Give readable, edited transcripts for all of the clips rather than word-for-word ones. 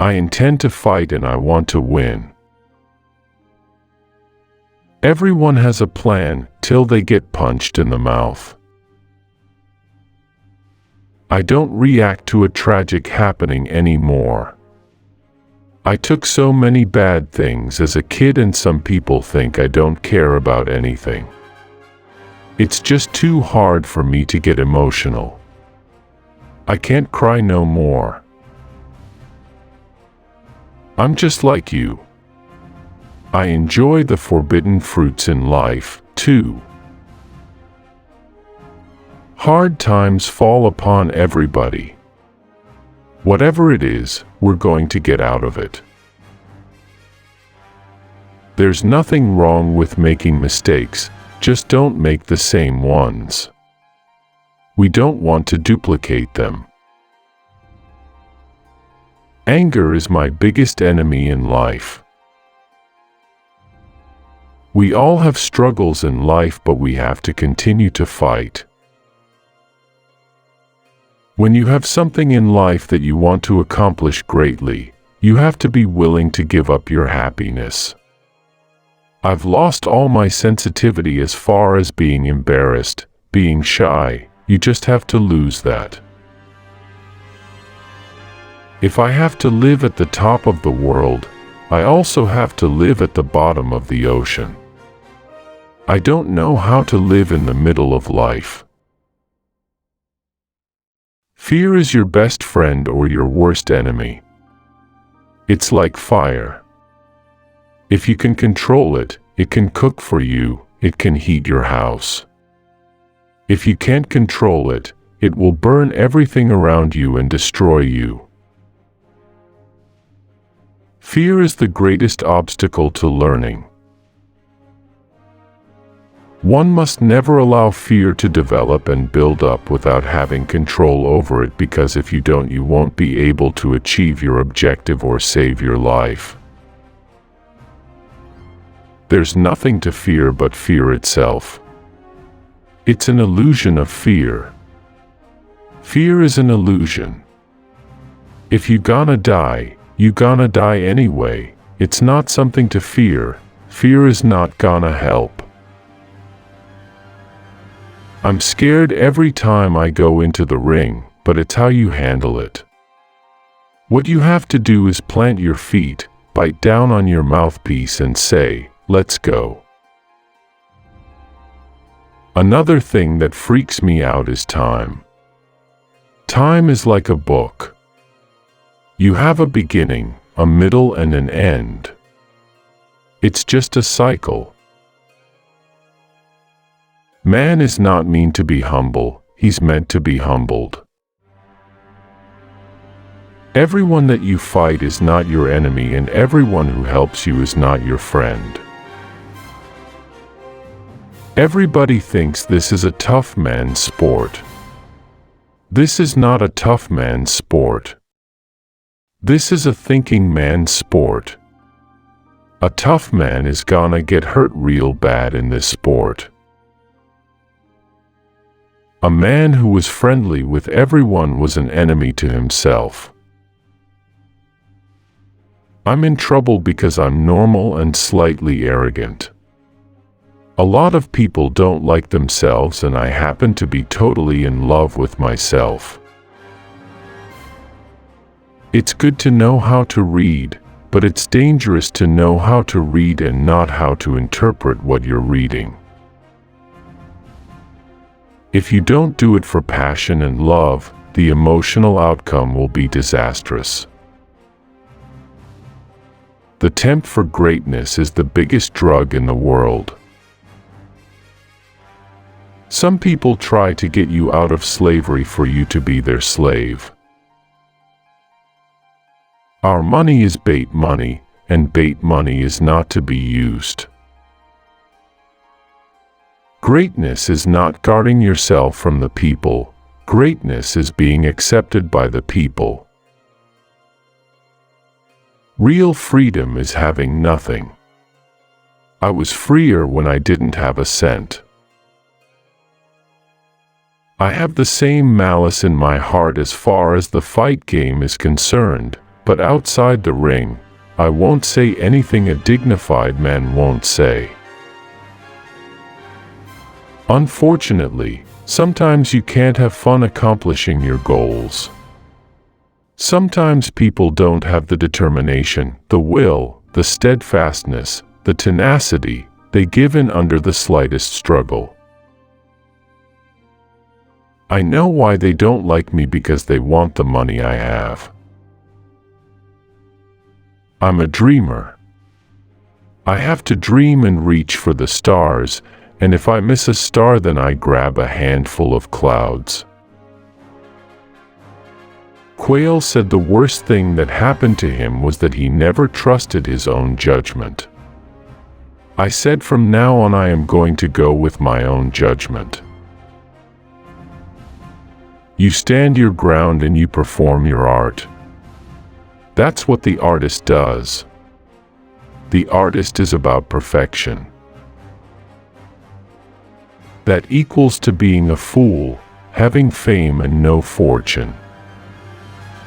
I intend to fight and I want to win. Everyone has a plan till they get punched in the mouth. I don't react to a tragic happening anymore. I took so many bad things as a kid and some people think I don't care about anything. It's just too hard for me to get emotional. I can't cry no more. I'm just like you. I enjoy the forbidden fruits in life, too. Hard times fall upon everybody. Whatever it is, we're going to get out of it. There's nothing wrong with making mistakes, just don't make the same ones. We don't want to duplicate them. Anger is my biggest enemy in life. We all have struggles in life, but we have to continue to fight. When you have something in life that you want to accomplish greatly, you have to be willing to give up your happiness. I've lost all my sensitivity as far as being embarrassed, being shy. You just have to lose that. If I have to live at the top of the world, I also have to live at the bottom of the ocean. I don't know how to live in the middle of life. Fear is your best friend or your worst enemy. It's like fire. If you can control it, it can cook for you, it can heat your house. If you can't control it, it will burn everything around you and destroy you. Fear is the greatest obstacle to learning. One must never allow fear to develop and build up without having control over it, because if you don't, you won't be able to achieve your objective or save your life. There's nothing to fear but fear itself. It's an illusion of fear. Fear is an illusion. If you gonna die, you gonna die anyway. It's not something to fear. Fear is not gonna help. I'm scared every time I go into the ring, but it's how you handle it. What you have to do is plant your feet, bite down on your mouthpiece and say, "Let's go." Another thing that freaks me out is time. Time is like a book. You have a beginning, a middle, and an end. It's just a cycle. Man is not meant to be humble, he's meant to be humbled. Everyone that you fight is not your enemy, and everyone who helps you is not your friend. Everybody thinks this is a tough man's sport. This is not a tough man's sport. This is a thinking man's sport. A tough man is gonna get hurt real bad in this sport. A man who was friendly with everyone was an enemy to himself. I'm in trouble because I'm normal and slightly arrogant. A lot of people don't like themselves, and I happen to be totally in love with myself. It's good to know how to read, but it's dangerous to know how to read and not how to interpret what you're reading. If you don't do it for passion and love, the emotional outcome will be disastrous. The tempt for greatness is the biggest drug in the world. Some people try to get you out of slavery for you to be their slave. Our money is bait money, and bait money is not to be used. Greatness is not guarding yourself from the people. Greatness is being accepted by the people. Real freedom is having nothing. I was freer when I didn't have a cent. I have the same malice in my heart as far as the fight game is concerned, But outside the ring, I won't say anything a dignified man won't say. Unfortunately, sometimes you can't have fun accomplishing your goals. Sometimes people don't have the determination, the will, the steadfastness, the tenacity. They give in under the slightest struggle. I know why they don't like me, because they want the money I have. I'm a dreamer. I have to dream and reach for the stars, and if I miss a star, then I grab a handful of clouds. Quayle said the worst thing that happened to him was that he never trusted his own judgment. I said, from now on I am going to go with my own judgment. You stand your ground and you perform your art. That's what the artist does. The artist is about perfection. That equals to being a fool, having fame and no fortune.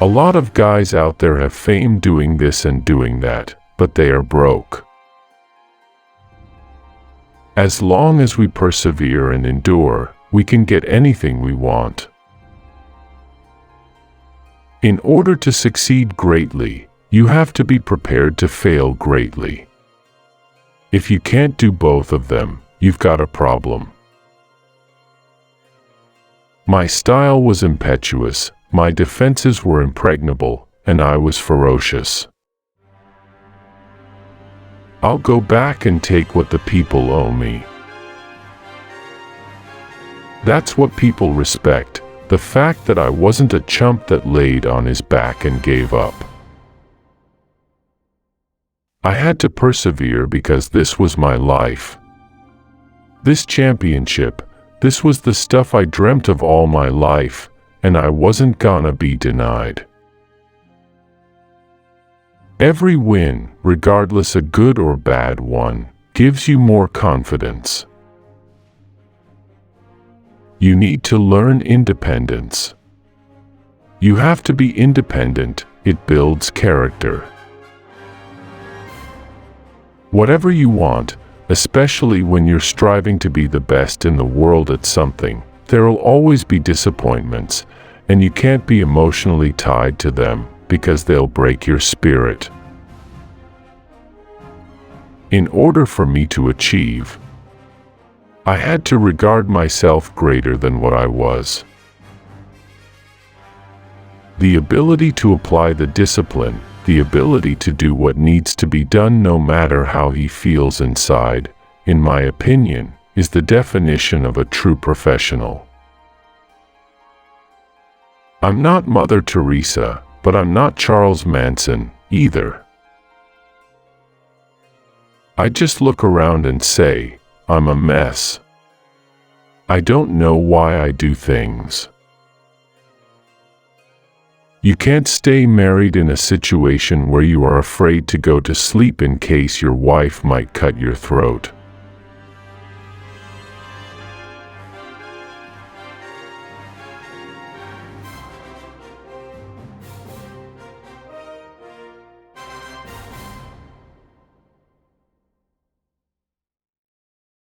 A lot of guys out there have fame doing this and doing that, but they are broke. As long as we persevere and endure, we can get anything we want. In order to succeed greatly, you have to be prepared to fail greatly. If you can't do both of them, you've got a problem. My style was impetuous, my defenses were impregnable, and I was ferocious. I'll go back and take what the people owe me. That's what people respect, the fact that I wasn't a chump that laid on his back and gave up. I had to persevere because this was my life. This championship, this was the stuff I dreamt of all my life, and I wasn't gonna be denied. Every win, regardless a good or bad one, gives you more confidence. You need to learn independence. You have to be independent, it builds character. Whatever you want, especially when you're striving to be the best in the world at something, there'll always be disappointments, and you can't be emotionally tied to them, because they'll break your spirit. In order for me to achieve, I had to regard myself greater than what I was. The ability to apply the discipline, the ability to do what needs to be done no matter how he feels inside, in my opinion, is the definition of a true professional. I'm not Mother Teresa, but I'm not Charles Manson, either. I just look around and say, I'm a mess. I don't know why I do things. You can't stay married in a situation where you are afraid to go to sleep in case your wife might cut your throat.